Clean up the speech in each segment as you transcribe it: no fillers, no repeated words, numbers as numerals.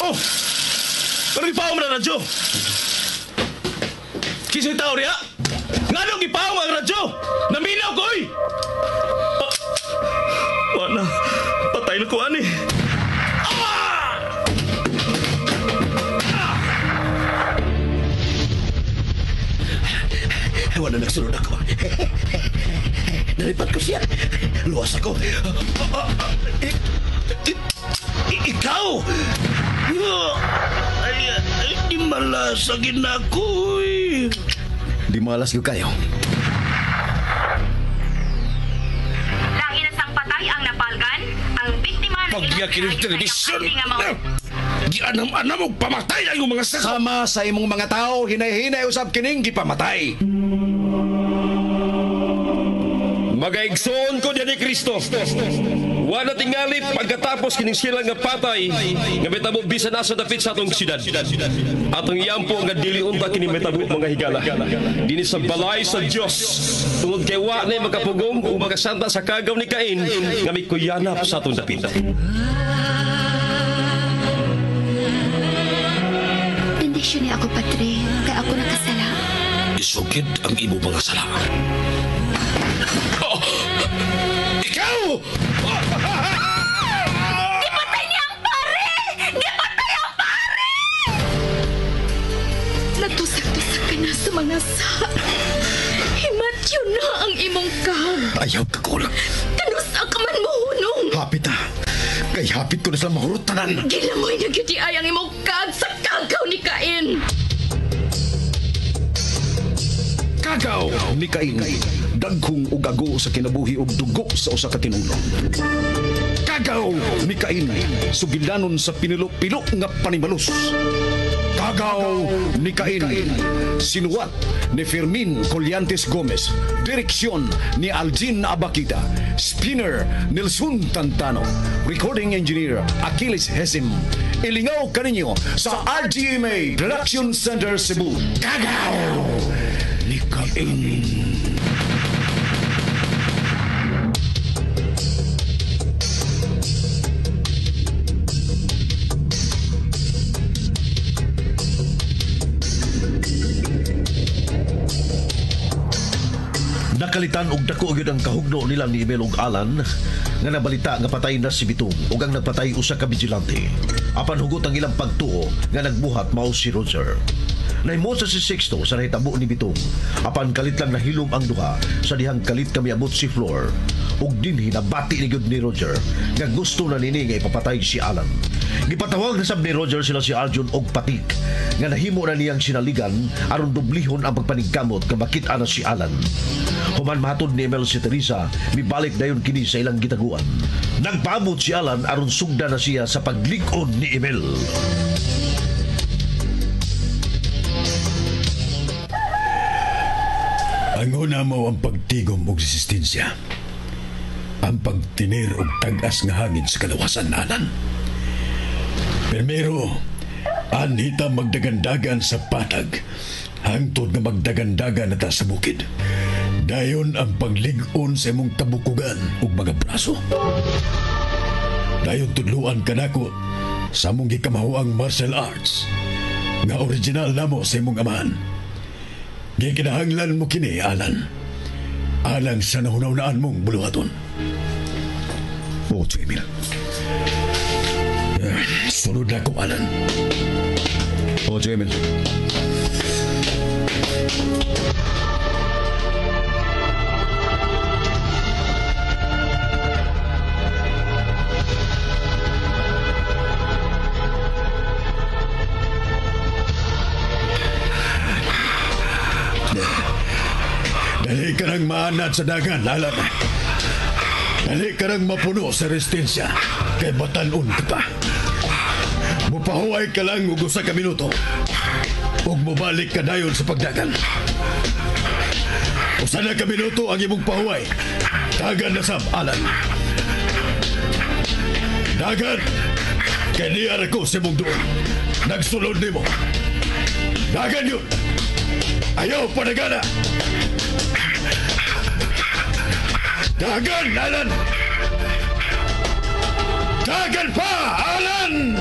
Oh! Parang ipaw mo na radyo! Kisa'y tao riya? Nga nung ipaw mo ang radyo! Naminaw ko eh! Wala, patay na ko ani. Wala nagsunod ako. Nalipat ko siya. Luwas ako. Ikaw! Di malasagin ako eh. Di malas ko kayo. Lahi na sang patay ang napalgan, ang biktima na Pagyakin ng television. Gianam-anam mo pamatay ang mga sasama. Sama sa imong mga tao, hinay-hinay usab kining gipamatay. Magaigsoon ko diyan ni Kristo. Wala tingali pagkatapos kining sila nga patay nga metabo bisan nasa dapit sa atong siyudad. Atong iyampo nga dili unta kini metabo mga higala. Dinhi sa balay sa Dios. Tungod kay wa na makapugong ug makasanta sa kagaw ni Cain nga may kuyanap sa atong dapit. Bendisyon niya ako, Padre, kay ako nakasala. Isugid ang imo mga sala. Oh! Ikaw! Gipatay niya ang pare! Gipatay ang pare! Nagtusak-tusak ka na sa mga sa. Himatyo na ang imong kag. Ayaw ka kulang. Kanusa ka man mo, hunong. Hapit ha. Kay hapit ko na sila mahurot tanan. Gilamoy na giti ay ang imong kag sa kagaw ni Cain. Kagaw ni Cain, dagkong ugago sa kinabuhi ug dugo sa usa ka tinulong. Kagaw ni Cain, sugilanon sa pinilo-pilo nga panimalus. Kagaw ni Cain, sinuwat ni Fermin Colliantes Gomez, direksyon ni Algin Abakita, spinner Nelson Tantano, recording engineer Achilles Hesim. Ilingaw kaninyo sa RGMA Production Center Cebu. Kagaw ni Cain. Nakalitan og dako gyud ang kahugno nila ni Emil ug Alan nga nabalita nga patay na si Bitong ug ang nagpatay usa ka vigilante. Apan hugot ang ilang pagtuo nga nagbuhat mao si Roger. Nahimo sa si Sixto sa nahitabo ni Bitong. Apan kalit lang nahilom ang duha sa dihang kalit kami abot si Flor. Ug dinhi nabati ni gyud ni Roger nga gusto na nini nga ipapatay si Alan. Gipatawag na sab ni Roger sila si Arjun og Patik nga nahimo na niyang sinaligan aron dublihon ang pagpanigkamot nga makit-a na si Alan. Human mahatod ni Emil si Teresa, mibalik dayon kini sa ilang gitaguan. Nagpaabot si Alan aron sugda na siya sa paglig-on ni Emil. Ang una mo ang pagtigom og resistensya. Ang pagtinir og tag-as nga hangin sa kalawasan, Alan. Primero, anhita magdagandagan sa patag hangtod nga magdagandagan na ta sa bukid. Dayon ang paglig-on sa imong tabukugan ug mga braso. Dayon tudluan ka nako sa mong gikamahuang martial arts nga original namo sa imong amahan. Gikinahanglan mo kini, Alan. Alang sa nahunaunaan mong buluhaton. O, Emil. Sunod na ko, Alan. O, Emil. Dali ka nang maanad sa dagan, Alan. Dali ka nang mapuno sa resistensya kay batanon ka pa. Mupahuay ka lang ug usa ka minuto ug mubalik ka dayon sa pagdagan. Usa na ka minuto ang imong pahuway. Dagan na sab, Alan. Dagan! Kay niyara ko sa imong doon. Nagsulod nimo. Dagan yun! Ayaw panagana! Dagan, Alan! Dagan! Dagan pa, Alan!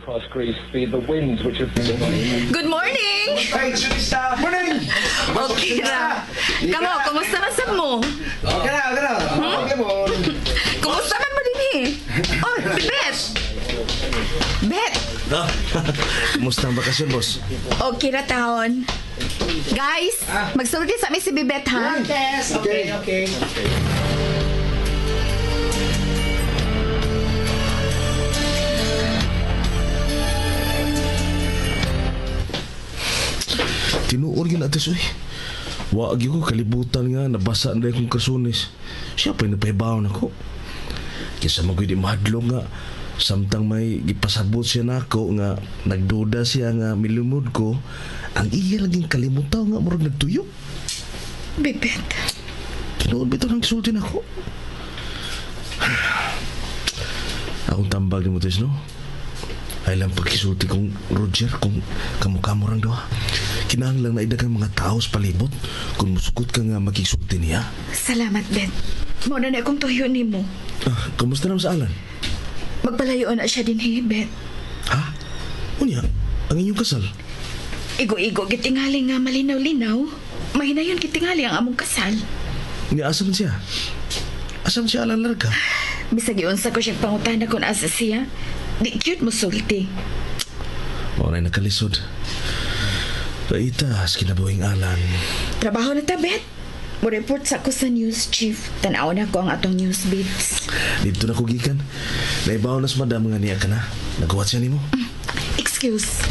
Across Greece feed the winds which have been Good morning! Hey, Sulista! Morning! Okay ra. Kamo, kumusta man sab mo? Okay na. Okay mo. Kumusta man mo din eh? Oh, Bet! Bet! Kumusta ang bakasyon, boss? Okay ra taon. Guys, magsulti sa amin si Bibet ha? Yes, okay. Tinuod yun atis, uy. Waag yun ko kalibutan nga, nabasa na akong kasunis. Siya pa'y napahibawon ako. Kisa magoy di mahadlo nga, samtang may gipasabot siya na ako nga, nagduda siya nga milumod ko, ang iya laging kalimutaw nga, murag nagtuyo. Bibet. Tinuod bitaw nang gisulti na ako. Akong tambag ni Motes, no? Ay lang pagkisulti kong Roger kung kamukha mo rang daw. Kinahanglang na idagang mga tao sa palibot kung musukot ka nga magkisulti niya. Salamat, Bet. Muna na akong tuyo ni mo. Kamusta naman sa Alan? Magpalayo na siya din Bet. Ha? Unya, ang inyong kasal? Igo-igo gitingali nga malinaw-linaw. Mahinayon gitingali ang among kasal. Nga, asam siya? Asam siya Alan larga? Bisag iunsa ko siyang pangutana kung asa siya. Di cute mo sulti. Maunay nakalisod. Raitas, kinabuhing Alan. Trabaho na ta, Bet. Mo-report sa ako sa news chief. Tanaw na ko ang atong news beats. Dito na kugikan. Naibaw na sa madam nga niya ka na. Nagawat siya ni mo. Excuse.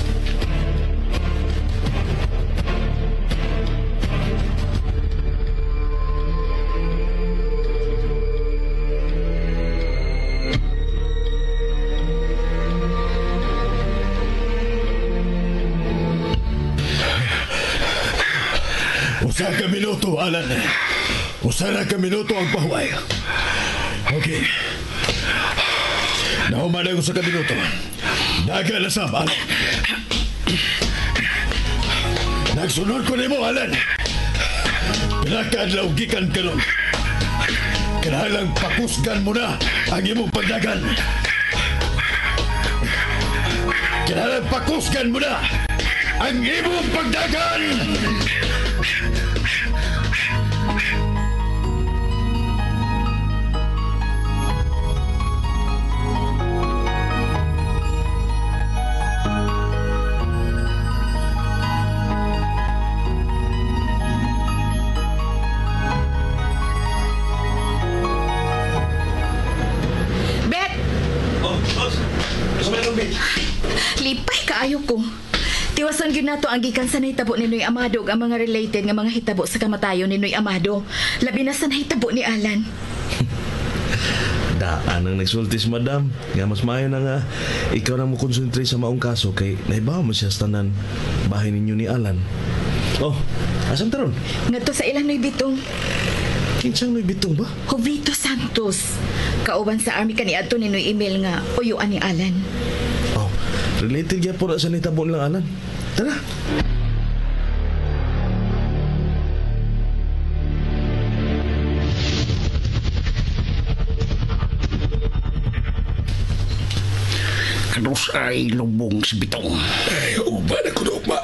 Usa ka minuto, Alan. Usa ka minuto ang pahuway. Okay. Nahuman ako sa minuto. Daga na sab, Alan. Nagsunod ko nimo, Alan. Pinakaadlaw gikan karon. Kailangang pakusgan mo na ang imong pagdagan. Kailangang pakusgan mo na ang imong pagdagan! Lipay kaayo ko. Tiwason gyud nato ang gikan sa nahitabo ni Noy Amado ug ang mga related nga mga hitabo sa kamatayon ni Noy Amado. Labi na sa nahitabo ni Alan. Daan ang nagsultis, madam. Nga mas mayo na nga ikaw na mo konsentrate sa maong kaso kay naibaw mo siya sa tanan bahay ninyo ni Alan. Oh, asam taron? Ngadto sa ilang Noy Bitong. Kinsang Noy Bitong ba? Jovito Santos. Kauban sa army kaniadto ni Noy email nga uyuan ni Alan. Oh, related gyud po na sa nitabo nilang Alan. Tara. Kanos ay lubong si Bitong. Ay, uba na ko ma.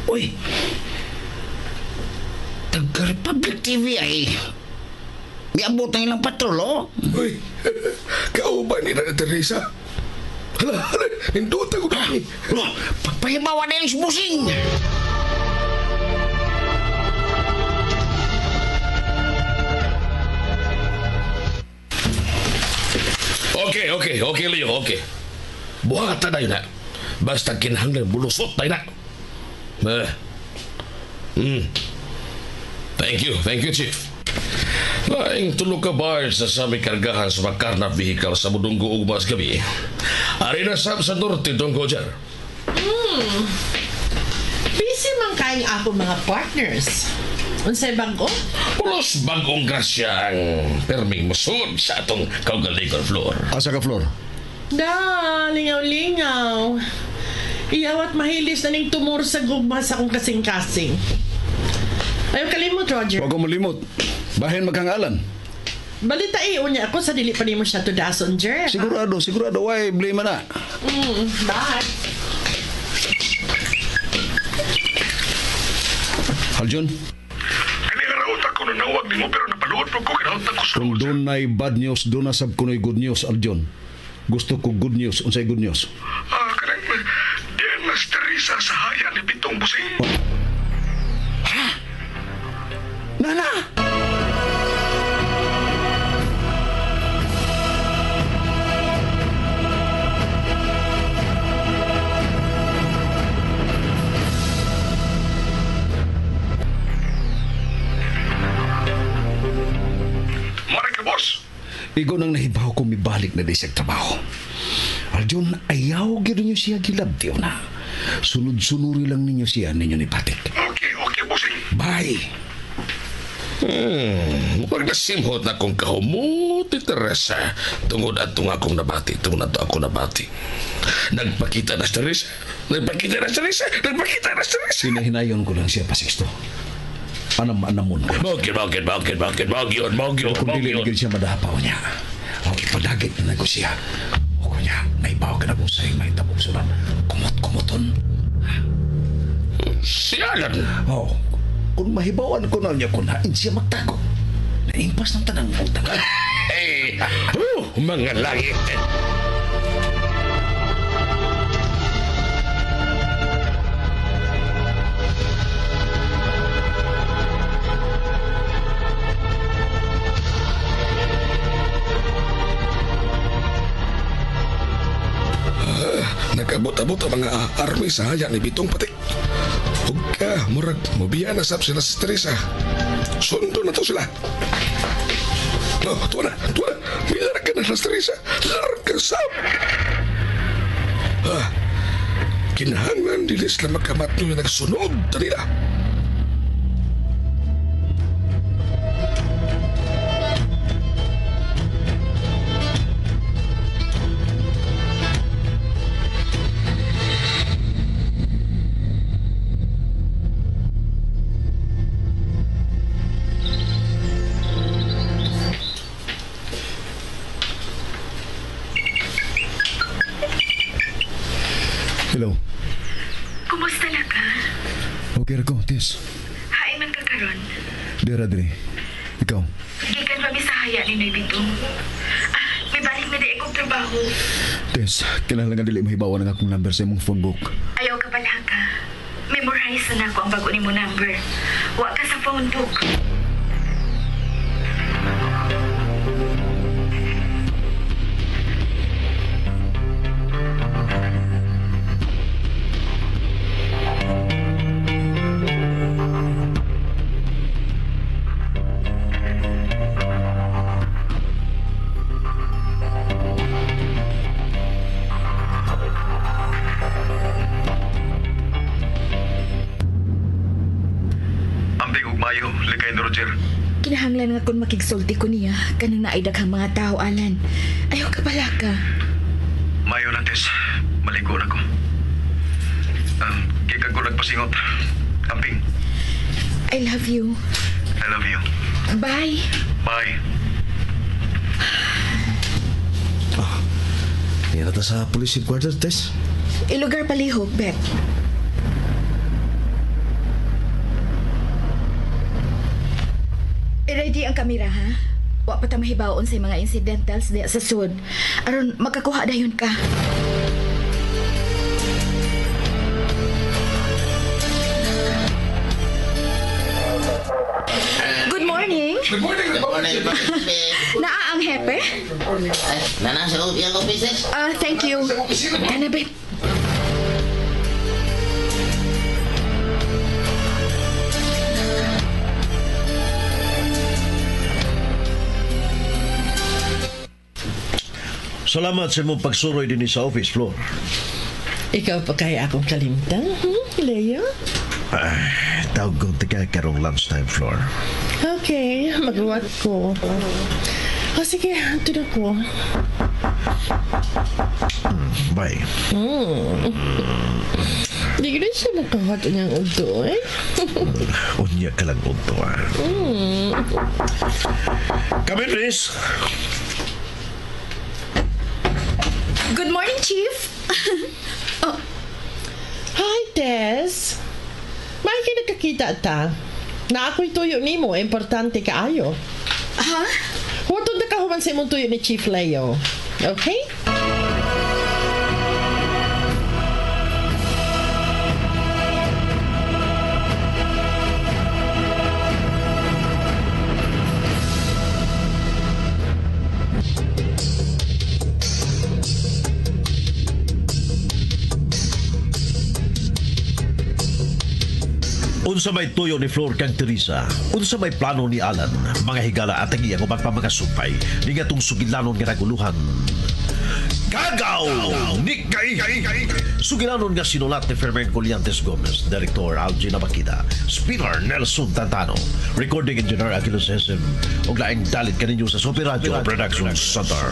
Uy! Taga-Republic TV ay miabot na ilang patrol, oh. Uy, kauban ni na Teresa. Hala, hinduta ko kami. Pahibawa na yung busing. Okay, Leo, okay. Buhatan na yun na. Basta kinahanglan bulusot tayo na. Thank you, Chief. Laing tulog ka bars sa sami kargahan sa makarnap vehicle sa Mudunggo ug mas gabi. Ari na sab sa norte dong Gojar. Busy Unsa man kaayong ako mga partners? Unsay bago? Pulos bagong grasya ang perming musod sa atong kaugalingon floor. Asa ka, Flor? Da, lingaw-lingaw. Iyawat mahilis na ning tumor sa gugma sa akong kasing-kasing. Ayaw kalimot, Roger. Huwag ko malimot. Bahin magkangalan. Balita niya ako sa dili pa nimo siya to dason, Jer. Sigurado. Why, blame na. Bye. Aljon? Kinigaraot ako na nawag ni mo pero napaluot mo ko kinaot ako sa Kung doon na bad news, doon na sab kuno'y good news, Aljon. Gusto ko good news. Unsay good news? Karang di mas Teresa sa haya ni Bitong Busing. Nana! Maray ka, boss. Igo nang nahibaw ko mibalik na di sa trabaho. Aljon, ayaw gito niyo siya gilabtiyo na. Sunod-sunuri lang ninyo siya ninyo ni Patik. Okay, Busing. Bye! Huwag na simhot na kong kahumuti, Teresa. Tungod at tunga akong nabati. Nagpakita na si Teresa. Hinahinayon ko lang siya pa, Sixto. Anam-anamon ko. Bakit yun? Kung dili siya madapaw niya. O ipadagit na ko siya. O kunya, naibaw ka na kung sa'yo may tabong sulan. Kumot-kumoton. Siyalan. Oo. Kung mahibawan ko na niya kunain siya magtago. Naimpas ng tanang utang. Mga langit. Nagabot-abot ang mga army sa haya ni Bitong Patik. Huwag ka, murag, mabiya na sab sila sa Teresa. Sundo na to sila. No, tuwa na. Bilarga na sa Teresa. Larga sab. Kinahanglan dilis na magkamat nyo na nagsunod. Dali na. Hello. Kumusta na ka? Okay ko, Tis. Hain man ka karon. Dere. Ikaw. Gikan pa mi sa haya ni Noy Bitong. May balik na di akong trabaho. Tis, kailangan dili mahibawan ang akong number sa imong phone book. Ayaw ka pala ka. Memorize na ako ang bago ni mo number. Wa ka sa phone book. Kinahanglan nga kung makigsulti ko niya kanang naidaghang mga tao, Alan. Ayaw ka pala ka. Mayo na, Tess. Maligo na ko. Gikan ko nagpasingot. Amping. I love you. I love you. Bye. Bye. Yan na ta sa police headquarters, Tess. Ilugar palihog, Beth. I-ready ang kamera, ha? Wa pa ta mahibaon sa mga incidentals diya sa sud. Aron makakuha dayon ka. Good morning. Good morning. Naa ang hepe? Nana, sa office? Thank you. Ana, Beth. Salamat sa imong pagsuroy din sa office floor. Ikaw pa kaya akong kalimtan, Leo? Tawag ko taga karong lunchtime floor. Okay, magluwat ko. O sige, tulog ko. Bye. Di ko na siya makawat niyang udo, eh. Unya ka lang unto, Come in, please. Good morning, Chief. Oh, Hi, Tess. May kinakakita ta. Na ako'y tuyo ni mo, importante kaayo. ha? Huwag na kahuman sa imong tuyo ni Chief Leo. Okay? Unsa may tuyo ni Flor kang Teresa, unsa may plano ni Alan, mga higala at ang iyang uban pa mga supay, ni nga tong sugilanon nga naguluhan. Kagaw! Ni Kay! Sugilanon nga sinulat ni Fermin Colliantes Gomez, Director Algie Nabakita, Spinner Nelson Tantano, Recording Engineer Aquilo Sesem, ug laing dalit kaninyo sa Super Radio Production Center.